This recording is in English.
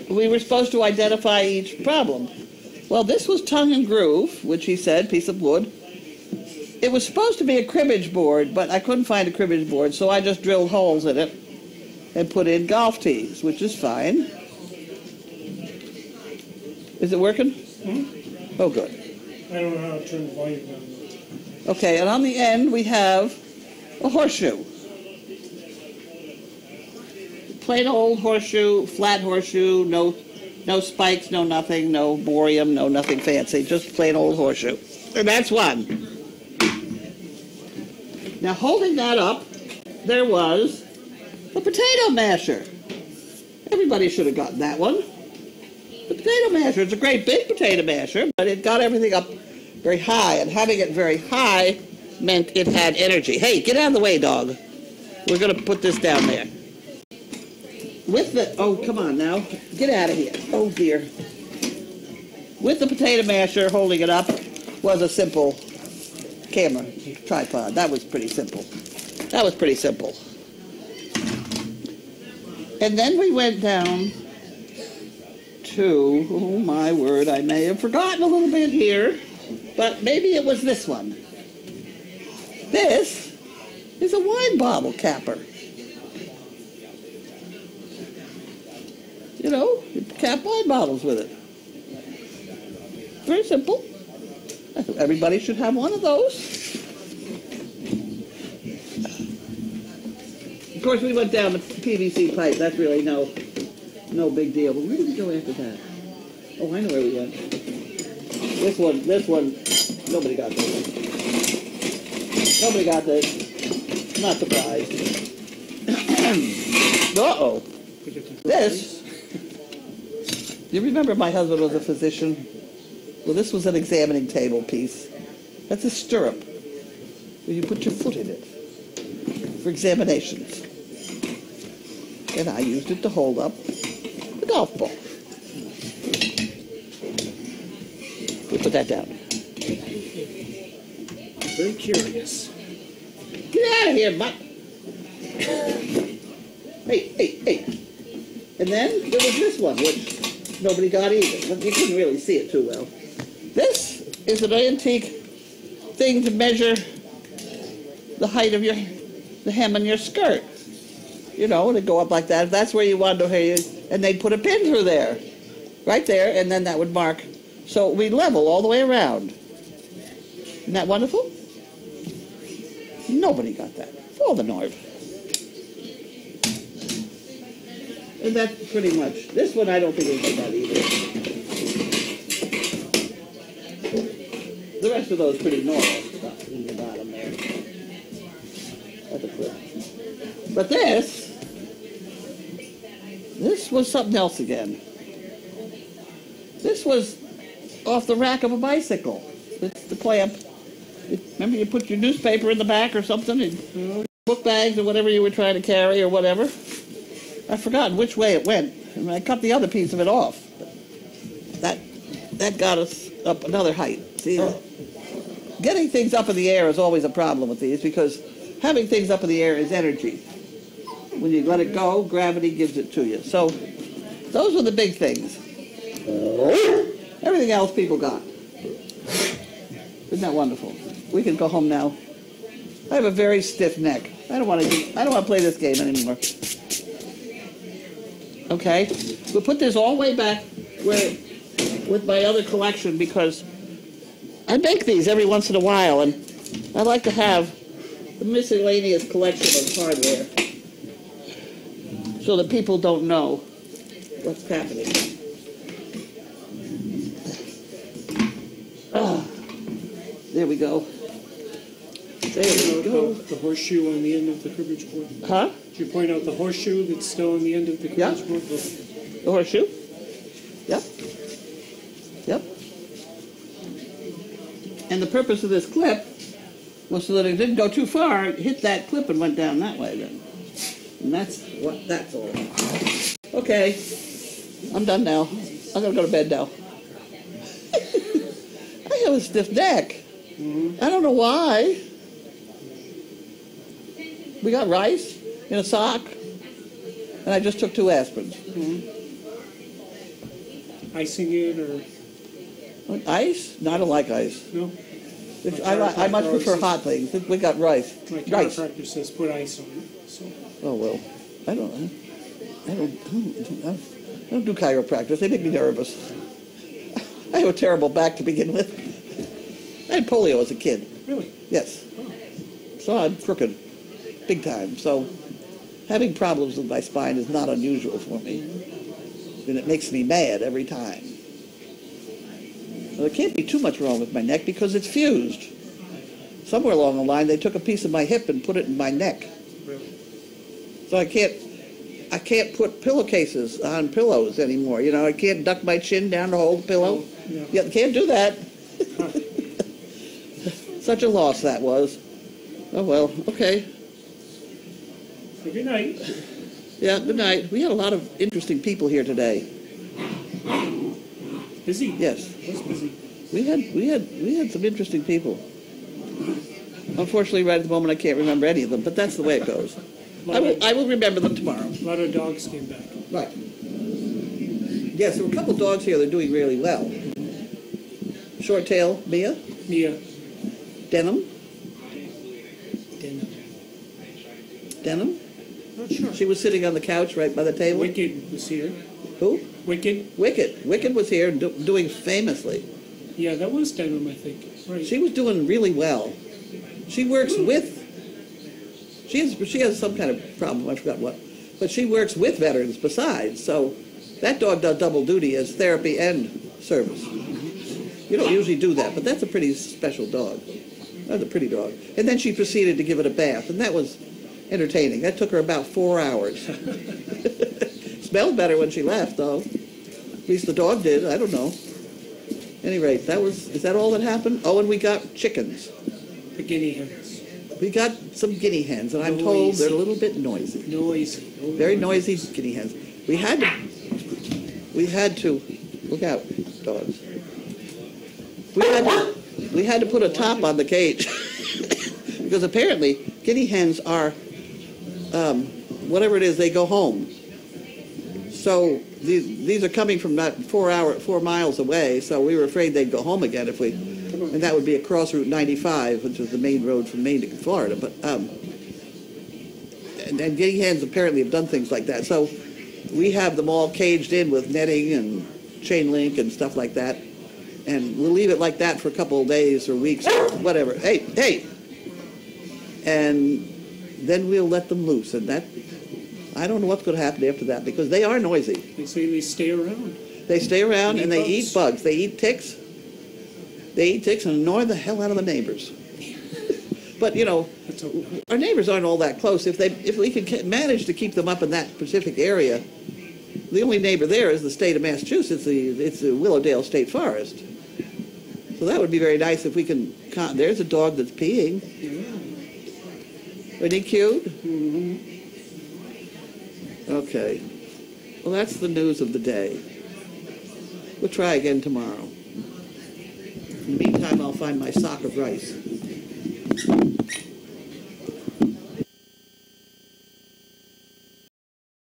we were supposed to identify each problem. Well, this was tongue and groove, which he said, piece of wood. It was supposed to be a cribbage board, but I couldn't find a cribbage board, so I just drilled holes in it and put in golf tees, which is fine. Is it working? Hmm? Oh, good. I don't know how to turn the volume down. Okay, and on the end we have a horseshoe. Plain old horseshoe, flat horseshoe, no spikes, no nothing, no borium, no nothing fancy, just plain old horseshoe. And that's one. Now holding that up, there was a potato masher. Everybody should have gotten that one. The potato masher, it's a great big potato masher, but it got everything up very high, and having it very high meant it had energy. Hey, get out of the way, dog. We're going to put this down there. With the, oh, come on now. Get out of here. Oh, dear. With the potato masher holding it up was a simple camera tripod. That was pretty simple. That was pretty simple. And then we went down to, oh my word, I may have forgotten a little bit here, but maybe it was this one. This is a wine bottle capper. You know, you cap wine bottles with it. Very simple. Everybody should have one of those. Of course, we went down the PVC pipe. That's really no big deal. But where did we go after that? Oh, I know where we went. This one, nobody got this one. Nobody got this. Not surprised. Uh-oh. This. Do you remember my husband was a physician? Well, this was an examining table piece. That's a stirrup where you put your foot in it for examinations. And I used it to hold up the golf ball. We'll put that down. Very curious. Get out of here, mutt. Hey. And then there was this one, which nobody got either. You couldn't really see it too well. This is an antique thing to measure the height of the hem in your skirt. You know, and it'd go up like that. If that's where you wanted to hear you, and they'd put a pin through there, right there, and then that would mark. So we level all the way around. Isn't that wonderful? Nobody got that. For the Nord. And that's pretty much. This one I don't think anybody got either. The rest of those pretty normal stuff in the bottom there. That's a flip. But this was something else again. This was off the rack of a bicycle. It's the clamp. Remember you put your newspaper in the back or something, and book bags or whatever you were trying to carry or whatever. I've forgotten which way it went. And I cut the other piece of it off. That got us up another height. See, getting things up in the air is always a problem with these because having things up in the air is energy. When you let it go, gravity gives it to you. So those were the big things. Everything else people got. Isn't that wonderful? We can go home now. I have a very stiff neck. I don't want to play this game anymore. Okay, we'll put this all the way back with my other collection because I make these every once in a while, and I like to have the miscellaneous collection of hardware so that people don't know what's happening. There we go. There we go. The horseshoe on the end of the cribbage board. Huh? Did you point out the horseshoe that's still on the end of the cribbage board? The horseshoe? Yep. And the purpose of this clip was so that it didn't go too far, it hit that clip and went down that way then. And that's what that's all about. Okay, I'm done now. I'm going to go to bed now. I have a stiff neck. I don't know why. We got rice in a sock, and I just took 2 aspirins. icing it or Ice? No, I don't like ice. no? I much prefer hot things. We got rice. My Rice. chiropractor says put ice on it. So Oh well, I don't do chiropractors. They make me nervous. I have a terrible back to begin with. I had polio as a kid. really, Yes. So I'm crooked, big time. So having problems with my spine is not unusual for me, and it makes me mad every time. Well, there can't be too much wrong with my neck because it's fused. Somewhere along the line, they took a piece of my hip and put it in my neck. really. So I can't put pillowcases on pillows anymore. You know, I can't duck my chin down to hold the pillow. Yeah. Yeah, can't do that. Such a loss that was. Oh well, okay. So good night. Yeah, good night. We had a lot of interesting people here today. Busy. Yes, Was busy. we had some interesting people. Unfortunately, right at the moment, I can't remember any of them, but that's the way it goes. I will remember them tomorrow. A lot of dogs came back. Right. Yes, there were a couple dogs here that are doing really well. Short tail, Mia, Mia. Denim, Denham. Denim. Not sure. She was sitting on the couch right by the table. Wicked was here. Who? Wicked. Wicked was here doing famously. Yeah, that was Denham, I think. Right. She was doing really well. She works with. She has some kind of problem. I forgot what, but she works with veterans besides. So that dog does double duty as therapy and service. You don't usually do that, but that's a pretty special dog. That's a pretty dog. And then she proceeded to give it a bath, and that was entertaining. That took her about 4 hours. Smelled better when she left, though. At least the dog did. I don't know. At any rate, is that all that happened? Oh, and we got chickens. The guinea hens. We got some guinea hens, and I'm told they're a little bit noisy. Noisy. Very noisy guinea hens. We had to look out, dogs. We had to put a top on the cage because apparently guinea hens are whatever it is, they go home. So these are coming from not 4 miles away. So we were afraid they'd go home again and that would be across Route 95, which is the main road from Maine to Florida. But and guinea hens apparently have done things like that. So we have them all caged in with netting and chain link and stuff like that. And we'll leave it like that for a couple of days or weeks, or whatever. Hey! And then we'll let them loose. And I don't know what's going to happen after that because they are noisy. They say they stay around. They stay around and they bugs. eat bugs. They eat ticks. They eat ticks and annoy the hell out of the neighbors. But, you know, our neighbors aren't all that close. If we can manage to keep them up in that specific area, the only neighbor there is the state of Massachusetts. It's the Willowdale State Forest. So that would be very nice if we can. There's a dog that's peeing. Yeah. Isn't he cute? Mm-hmm. Okay. Well, that's the news of the day. We'll try again tomorrow. In the meantime, I'll find my sock of rice.